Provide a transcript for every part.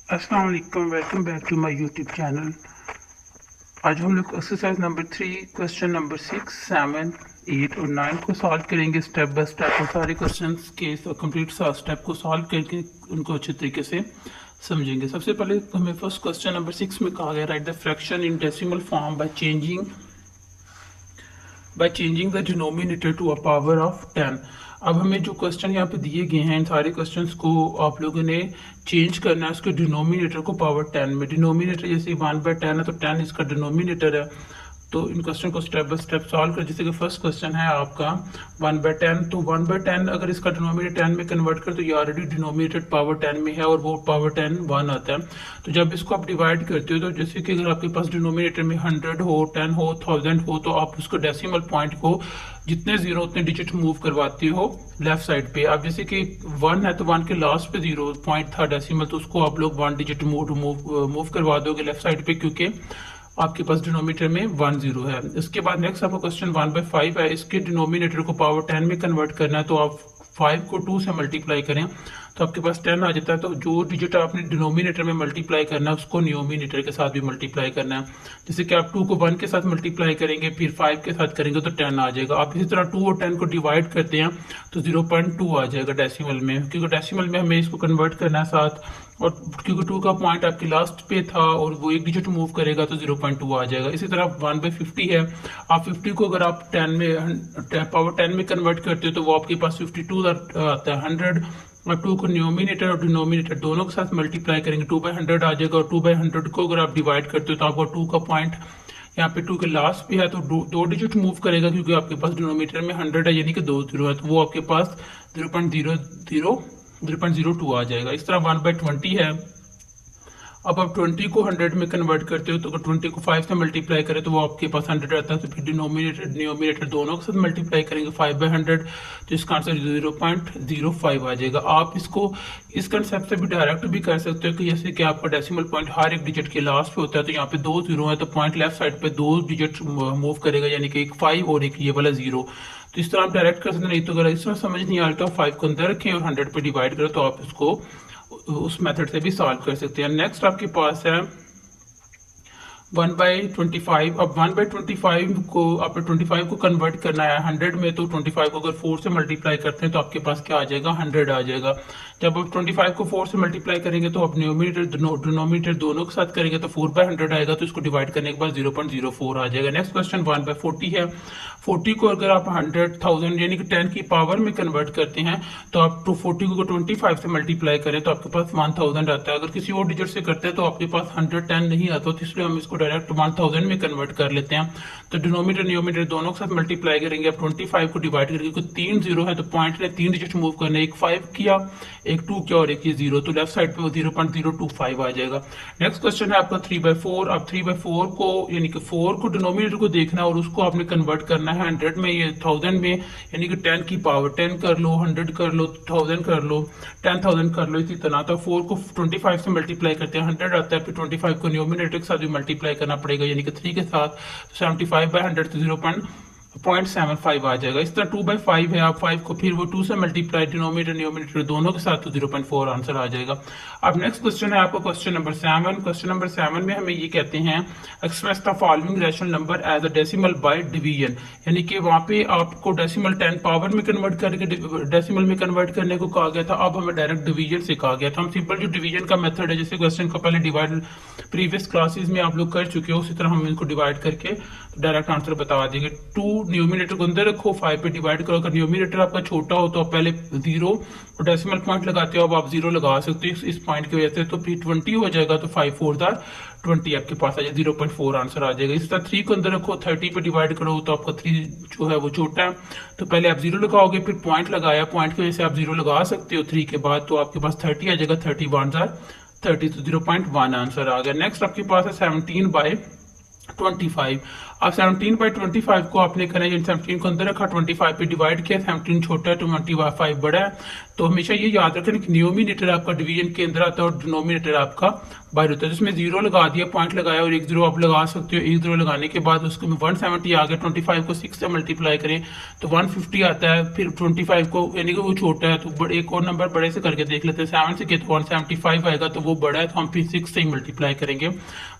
अस्सलाम वालेकुम, welcome back to my YouTube channel. आज हम लोग एक्सरसाइज नंबर 3 क्वेश्चन नंबर 6, 7, 8 और 9 को सॉल्व करेंगे स्टेप बाय स्टेप। और सारे क्वेश्चंस के कंप्लीट स्टेप को सॉल्व करके उनको अच्छे तरीके से समझेंगे। सबसे पहले हमें फर्स्ट क्वेश्चन नंबर 6 में कहा गया write the fraction in decimal form by changing the denominator to a power of 10। अब हमें जो क्वेश्चन यहाँ पे दिए गए हैं इन सारे क्वेश्चंस को आप लोगों ने चेंज करना है उसके डिनोमिनेटर को पावर 10 में। डिनोमिनेटर जैसे 1/10 है तो 10 इसका डिनोमिनेटर है। तो इन क्वेश्चन को स्टेप बाय स्टेप सॉल्व कर। जैसे कि फर्स्ट क्वेश्चन है आपका 1/10, तो 1/10 अगर इसका डिनोमिनेटर 10 में कन्वर्ट कर तो ये ऑलरेडी डिनोमिनेटर पावर 10 में है और वो पावर 10 1 आता है। तो जब इसको आप डिवाइड करते हो तो जैसे कि अगर आपके पास डिनोमिनेटर में 100 हो, 10 हो, 1000 हो तो आप उसको डेसिमल पॉइंट को जितने जीरो उतने डिजिट मूव करवाते हो लेफ्ट साइड पे। अब जैसे कि 1 है तो 1 के लास्ट पे 0 पॉइंट था डेसिमल, तो उसको आप लोग 1 डिजिट मूव करवा दोगे लेफ्ट साइड पे क्योंकि आपके पास डिनोमिनेटर में 1 0 है। इसके बाद नेक्स्ट आपका क्वेश्चन 1/5 है। इसके डिनोमिनेटर को पावर 10 में कन्वर्ट करना है तो आप 5 को 2 से मल्टीप्लाई करें तो आपके पास 10 आ जाता है। तो जो डिजिट आपने डिनोमिनेटर में मल्टीप्लाई करना है उसको न्यूमिनेटर के साथ भी मल्टीप्लाई करना है। जैसे कि आप 2 को 1 के साथ मल्टीप्लाई करेंगे फिर 5 के साथ करेंगे तो 10 आ जाएगा। आप इसी तरह 2 और 10 को डिवाइड करते हैं तो 0.2 आ जाएगा डेसिमल में, क्योंकि डेसिमल में हमें इसको कन्वर्ट करना है साथ, और क्योंकि 2 का पॉइंट आपके लास्ट पे था और वो एक डिजिट मूव करेगा तो 0.2 आ जाएगा। इसी तरह 1/50 है। आप 50 को अगर आप 10 में पावर 10 में कन्वर्ट करते हो तो वो आपके पास 52 आता है। 100 और 2 को न्यूमिनेटर और डिनोमिनेटर दोनों के साथ मल्टीप्लाई करेंगे 2/100 आ जाएगा। और 2/100 को अगर आप डिवाइड करते हो तो आपको 2 का पॉइंट यहाँ पे 2 के लास्ट पे है तो दो डिजिट मूव करेगा क्योंकि आपके पास डिनोमिनेटर में 100 है यानी कि 2 0 है तो वो आपके पास 0.02 आ जाएगा। इस तरह 1/20 है। अब आप 20 को 100 में कन्वर्ट करते हो तो अगर 20 को 5 से मल्टीप्लाई करें तो वो आपके पास 100 आता है। तो फिर डिनोमिनेटर दोनों के साथ मल्टीप्लाई करेंगे 5/100 तो इसका आंसर 0.05 आ जाएगा। आप इसको इस कंसेप्ट से भी डायरेक्ट भी कर सकते हो कि जैसे कि आपका डेसिमल पॉइंट हर एक डिजिट के लास्ट पे होता है तो यहाँ पे 2 0 है तो पॉइंट लेफ्ट साइड पे 2 डिजिट मूव करेगा यानी कि एक 5 और एक ये वाला 0। तो इस तरह आप डायरेक्ट कर सकते हैं। नहीं तो अगर इस तरह समझ नहीं आ रहा तो 5 को अंदर रखें और 100 पे डिवाइड करो तो आप इसको उस मेथड से भी सॉल्व कर सकते हैं। नेक्स्ट आपके पास है 1/25। अब 1/25 को आपने 25 को कन्वर्ट करना है 100 में तो 25 को अगर 4 से मल्टीप्लाई करते हैं तो आपके पास क्या आ जाएगा 100 आ जाएगा। जब आप 25 को 4 से मल्टीप्लाई करेंगे तो आप न्यूमिनेटर डिनोमिनेटर दोनों के साथ करेंगे तो 4/100 आएगा तो इसको डिवाइड करने के बाद 0.04 आ जाएगा। नेक्स्ट क्वेश्चन 1/40 है। 40 को अगर आप 100,000 यानी कि 10 की पावर में कन्वर्ट करते हैं तो आप 40 को 25 से मल्टीप्लाई करें तो आपके पास 1000 आता है। अगर किसी और डिजिट से करते हैं तो आपके पास 110 नहीं आता, तो इसलिए हम इसको डायरेक्ट 1000 में कन्वर्ट कर लेते हैं। तो डिनोमिनेटर न्यूमिनेटर दोनों के साथ मल्टीप्लाई करेंगे। आप 25 को डिवाइड करेंगे क्योंकि 3 0 है तो पॉइंट ने 3 डिजिट मूव करने, एक 5 किया, एक 2 किया और एक ये 0, तो लेफ्ट साइड पे वो 0.025 आ जाएगा। नेक्स्ट क्वेश्चन है आपका 3/4। अब 3/4 को यानी कि 4 को डिनोमिनेटर को देखना और उसको आपने कन्वर्ट करना है 100 में, ये 1000 में, यानी कि 10 की पावर 10 कर लो, 100 कर लो, 1000 कर लो, 10,000 कर लो। इसी तरह तो 4 को 25 से मल्टीप्लाई करते हैं 100 आता है, फिर 25 को न्यूमिनेटर के साथ भी मल्टीप्लाई करना पड़ेगा यानी कि 3 के साथ 75/100 तो 0.75 आ जाएगा। इस तरह 2/5 है। आप 5 को फिर वो 2 से मल्टीप्लाई डिनोमिनेटर न्यूमिनेटर दोनों के साथ तो 0.4 आंसर आ जाएगा। अब नेक्स्ट क्वेश्चन है आपका क्वेश्चन नंबर 7। क्वेश्चन नंबर 7 में हमें ये कहते हैं express the following rational number as a decimal by division, यानी कि वहां पे आपको डेसिमल 10 पावर में कन्वर्ट करके डेसिमल में कन्वर्ट करने को कहा गया था। अब हमें डायरेक्ट डिवीजन से कहा गया था। हम सिंपल जो डिवीजन का मेथड है जैसे क्वेश्चन का पहले डिवाइड प्रीवियस क्लासेस में आप लोग कर चुके हो उसी तरह हम इनको डिवाइड करके डायरेक्ट आंसर बता देंगे। 2 न्यूमिनेटर को अंदर रखो, 5 पे डिवाइड करो। अगर न्यूमिनेटर आपका छोटा हो तो आप पहले 0 और डेसिमल पॉइंट लगाते हो, अब आप 0 लगा सकते हो इस पॉइंट की वजह से, तो फिर 20 हो जाएगा तो 5 4 20 आपके पास आ जाएगा, 0.4 आंसर आ जाएगा। इस तरह 3 को अंदर रखो, 30 पे डिवाइड करो तो आपका 3 जो है वो छोटा है तो पहले आप 0 लगाओगे, फिर पॉइंट लगाया, पॉइंट की वजह से आप 0 लगा सकते हो 3 के बाद, तो आपके पास 30 आ जाएगा, 30 1 30 तो 0.1 आंसर आ गया। नेक्स्ट आपके पास है 17/25। अब 17/25 को आपने करना है 17 को अंदर रखा, 25 पे डिवाइड किया, 17 छोटा है 25 बड़ा है। तो हमेशा ये याद रखें कि न्यूमिनेटर आपका डिवीजन के अंदर आता है और डिनोमिनेटर आपका बाहर होता है। जिसमें जीरो लगा दिया, पॉइंट लगाया और एक जीरो आप लगा सकते हो। एक जीरो लगाने के बाद उसको 170 आ गया, 25 को 6 से मल्टीप्लाई करें तो 150 आता है। फिर 25 को, यानी कि वो छोटा है तो एक और नंबर बड़े से करके देख लेते हैं। 7 से किया तो 175 आएगा, तो वो बड़ा है तो हम फिर 6 से ही मल्टीप्लाई करेंगे,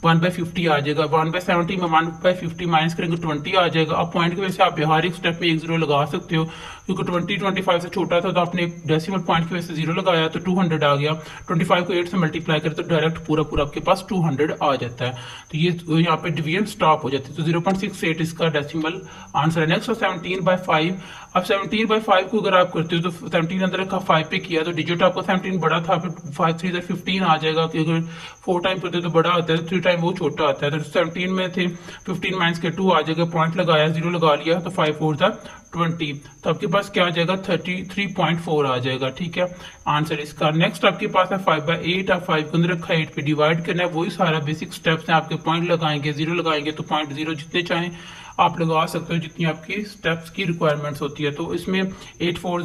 1/50 आ जाएगा। 1/70 में 1/50 माइनस करेंगे 20 आ जाएगा। अब पॉइंट की वजह से आप हर एक स्टेप में एक जीरो लगा सकते हो, क्योंकि 25 से छोटा था तो आपने डेसिमल पॉइंट की वजह से जीरो लगाया तो 200 आ गया। 25 को 8 से मल्टीप्लाई करें तो डायरेक्ट पूरा पूरा आपके पास 200 आ जाता है। तो ये यहाँ पे डिवीजन स्टॉप हो जाती है। तो 0.68 इसका डेसिमल आंसर है। नेक्स्ट 17/5। अब 17/5 को अगर आप करते हो तो 17 अंदर रखा, 5 पे किया तो डिजिट आपको 17 बड़ा था, फिर 5 3 15 आ जाएगा। क्योंकि अगर 4 टाइम करते तो बड़ा आता है, 3 टाइम वो छोटा आता है। तो 17 में थे 15 माइनस के 2 आ जाएगा, पॉइंट लगाया, जीरो लगा लिया तो 5 4 था 20, तो आपके पास क्या आ जाएगा 33.4 आ जाएगा। ठीक है, आंसर इसका। नेक्स्ट आपके पास है 5/8। आप 5 को अंदर रखा, 8 पे डिवाइड करना है, वही सारा बेसिक स्टेप्स हैं आपके। पॉइंट लगाएंगे, जीरो लगाएंगे तो 0.0 जितने चाहें आप लगा सकते हो, जितनी आपकी स्टेप्स की रिक्वायरमेंट्स होती है। तो इसमें 8 4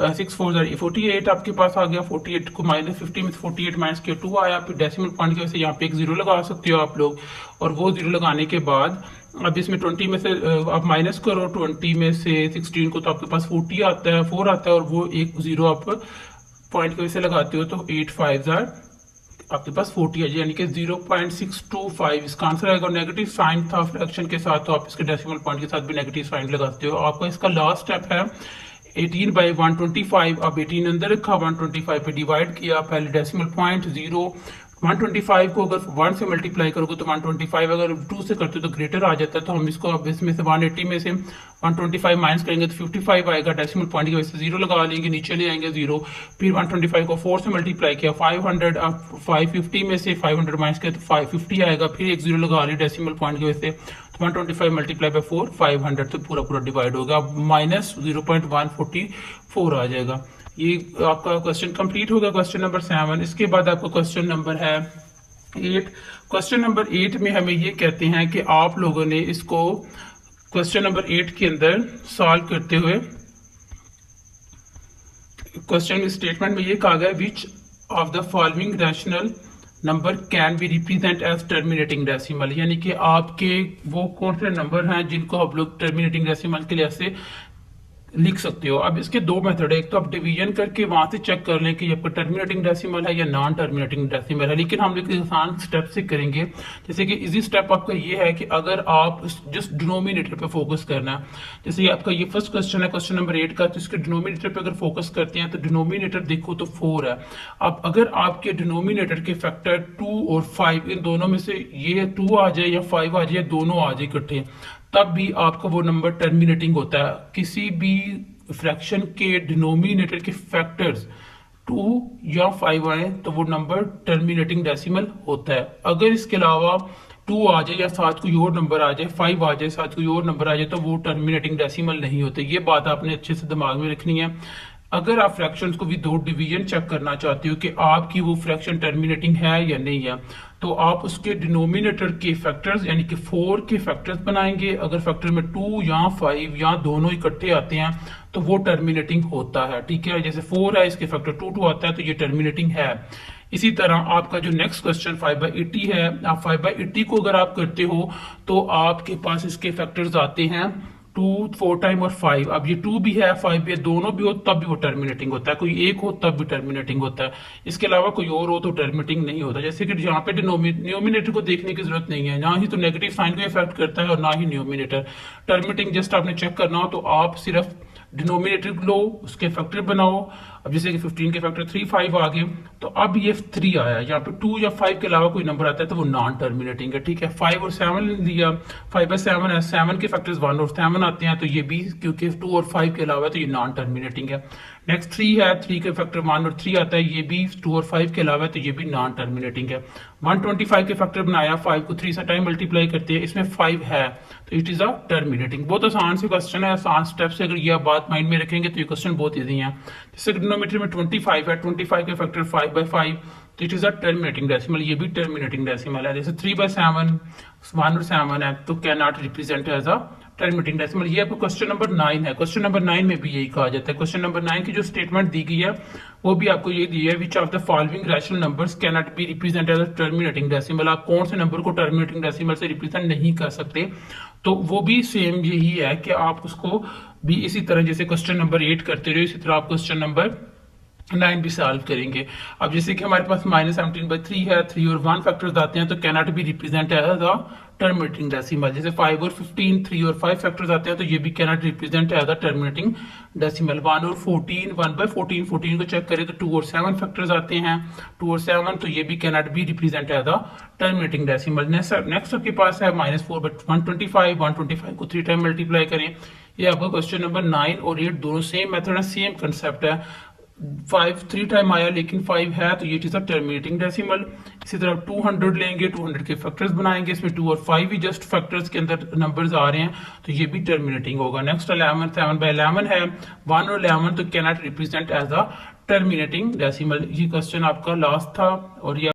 6 4 48 आपके पास आ गया। 48 को -50 में 48 माइनस के 2 आया। फिर डेसिमल पॉइंट की वजह से यहाँ पे एक जीरो लगा सकते हो आप लोग, और वो जीरो लगाने के बाद अब इसमें 20 में से आप माइनस करो, 20 में से 16 को तो आपके पास 40 आता है, 4 आता है, और वो एक जीरो आप पॉइंट की वजह से लगाते हो तो 8 5 आपके पास 40 है, यानी कि 0.625 इसका आंसर आएगा। नेगेटिव साइन था फ्रैक्शन के साथ, तो आप इसके डेसिमल पॉइंट के साथ भी नेगेटिव साइन लगाते हो। आपका इसका लास्ट स्टेप है 18/125। अब 18 अंदर रखा, 125 पे डिवाइड किया, पहले डेसिमल पॉइंट 0, 125 को अगर 1 से मल्टीप्लाई करोगे तो 125, अगर 2 से करते हो तो ग्रेटर आ जाता है। तो हम इसको अब इसमें से 180 में से 125 माइनस करेंगे तो 55 आएगा। डेसिमल पॉइंट की वजह से जीरो लगा लेंगे, नीचे ले आएंगे जीरो। फिर 125 को 4 से मल्टीप्लाई किया, 500। अब 550 में से 500 माइनस किया तो 550 आएगा। फिर एक जीरो लगा लिया डेसिमल पॉइंट की वजह से, तो 125 मल्टीप्लाई बाय 4 500, तो पूरा पूरा डिवाइड होगा। अब -0.144 आ जाएगा। ये आपका क्वेश्चन कंप्लीट होगा, क्वेश्चन नंबर 7। इसके बाद आपका क्वेश्चन नंबर है 8। क्वेश्चन नंबर 8 में हमें ये कहते हैं कि आप लोगों ने इसको क्वेश्चन नंबर 8 के अंदर सॉल्व करते हुए क्वेश्चन स्टेटमेंट में ये कहा गया, which of the following rational number can be represent as terminating decimal, यानी कि आपके वो कौन से नंबर हैं जिनको आप लोग टर्मिनेटिंग डेसिमल के लिए से लिख सकते हो। अब इसके दो मेथड है, एक तो आप डिवीजन करके वहां से चेक कर लें कि आपका टर्मिनेटिंग डेसिमल है या नॉन टर्मिनेटिंग डेसिमल है, लेकिन हम लोग आसान स्टेप से करेंगे। जैसे कि इजी स्टेप आपका ये है कि अगर आप जस्ट डिनोमिनेटर पे फोकस करना है, जैसे आपका ये फर्स्ट क्वेश्चन है क्वेश्चन नंबर 8 का, तो इसके डिनोमिनेटर पे अगर फोकस करते हैं तो डिनोमिनेटर देखो तो 4 है। अब अगर आपके डिनोमिनेटर के फैक्टर 2 और 5 इन दोनों में से ये 2 आ जाए या 5 आ जाए, दोनों आ जाए इकट्ठे, तब भी आपका वो नंबर टर्मिनेटिंग होता है। किसी भी फ्रैक्शन के डिनोमिनेटर के फैक्टर्स 2 या 5 आए तो वो नंबर टर्मिनेटिंग डेसिमल होता है। अगर इसके अलावा 2 आ जाए या साथ कोई और नंबर आ जाए, 5 आ जाए साथ कोई और नंबर आ जाए, तो वो टर्मिनेटिंग डेसिमल नहीं होते। ये बात आपने अच्छे से दिमाग में रखनी है। अगर आप फ्रैक्शंस को विदाउट डिवीजन चेक करना चाहते हो कि आपकी वो फ्रैक्शन टर्मिनेटिंग है या नहीं है, तो आप उसके डिनोमिनेटर के फैक्टर्स यानी कि 4 के फैक्टर्स बनाएंगे। अगर फैक्टर में 2 या 5 या दोनों इकट्ठे आते हैं तो वो टर्मिनेटिंग होता है। ठीक है, जैसे 4 है, इसके फैक्टर 2 आता है, तो ये टर्मिनेटिंग है। इसी तरह आपका जो नेक्स्ट क्वेश्चन 5/80 है, आप 5/80 को अगर आप करते हो तो आपके पास इसके फैक्टर्स आते हैं 2 4 टाइम और 5। अब ये 2 भी है 5 भी है, दोनों भी हो तब भी वो टर्मिनेटिंग होता है, कोई एक हो तब भी टर्मिनेटिंग होता है। इसके अलावा कोई और हो तो टर्मिनेटिंग नहीं होता। जैसे कि यहाँ पे डिनोमिनेटर को देखने की जरूरत नहीं है, ना ही तो नेगेटिव साइन को इफेक्ट करता है और ना ही न्यूमिनेटर। टर्मिनेटिंग जस्ट आपने चेक करना हो तो आप सिर्फ डिनोमिनेटर लो, उसके फैक्टर बनाओ। अब जैसे कि 15 के फैक्टर 3 5 आ गए, तो अब ये 3 आया, यहाँ पे 2 या 5 के अलावा कोई नंबर आता है तो वो नॉन टर्मिनेटिंग है। ठीक है, 5 और 7 लिया, 5/7 है, 7 के फैक्टर्स 1 और 7 आते हैं, तो ये भी क्योंकि 2 और 5 के अलावा है तो ये नॉन टर्मिनेटिंग है। नेक्स्ट 3 है, 3 के फैक्टर 1 और 3 आता है, ये भी 2 और 5 के अलावा है तो ये भी नॉन टर्मिनेटिंग है। 125 के फैक्टर बनाया, 5 को 3 से टाइम मल्टीप्लाई करते हैं, इसमें 5 है तो इट इज अ टर्मिनेटिंग। बहुत आसान से क्वेश्चन है, आसान स्टेप से अगर ये बात माइंड में रखेंगे तो ये क्वेश्चन बहुत ईजी है। जैसे डिनोमिनेटर में 25 है, 25 के फैक्टर 5/5 तो it is a terminating decimal, ये भी टर्मिनेटिंग डेसिमल है। जैसे 3/7 1 और 7 है तो can not represent as a terminating decimal. ये आपको क्वेश्चन नंबर 9 है। क्वेश्चन नंबर 9 में भी यही कहा जाता है। क्वेश्चन नंबर 9 की जो स्टेटमेंट दी गई है वो भी आपको ये दी है, which of the following rational numbers can not be represent as a terminating decimal. आप कौन से नंबर को टर्मिनेटिंग डेसिमल से रिप्रेजेंट नहीं कर सकते। तो वो भी सेम यही है कि आप उसको भी इसी तरह जैसे क्वेश्चन नंबर 8 करते रहे, इसी तरह आप क्वेश्चन नंबर 9 भी सॉल्व करेंगे। अब जैसे कि हमारे पास -17/3 है, 3 और 1 फैक्टर्स आते हैं तो can not be represent as a terminating decimal. जैसे 5 और 15, 3 और 5 फैक्टर्स आते हैं तो ये भी can not represent as a terminating decimal. 1 और 14, 1/14, 14 को चेक करें तो 2 और 7 फैक्टर्स आते हैं, 2 और 7, तो ये भी can not be represent as a terminating decimal. Next आपके पास है -4/125, 125 को 3 टाइम मल्टीप्लाई करें। ये आपका क्वेश्चन नंबर 9 और 8 दोनों सेम मेथड है, सेम कंसेप्ट है। 5 3 टाइम आया लेकिन 5 है तो ये इज अ टर्मिनेटिंग डेसिमल। इसी तरह 200 लेंगे, 200 के फैक्टर्स बनाएंगे, इसमें 2 और 5 ही जस्ट फैक्टर्स के अंदर नंबर्स आ रहे हैं तो ये भी टर्मिनेटिंग होगा। नेक्स्ट 11, 7/11 है, 1 और 11 तो can not represent as a terminating decimal. ये क्वेश्चन आपका लास्ट था और ये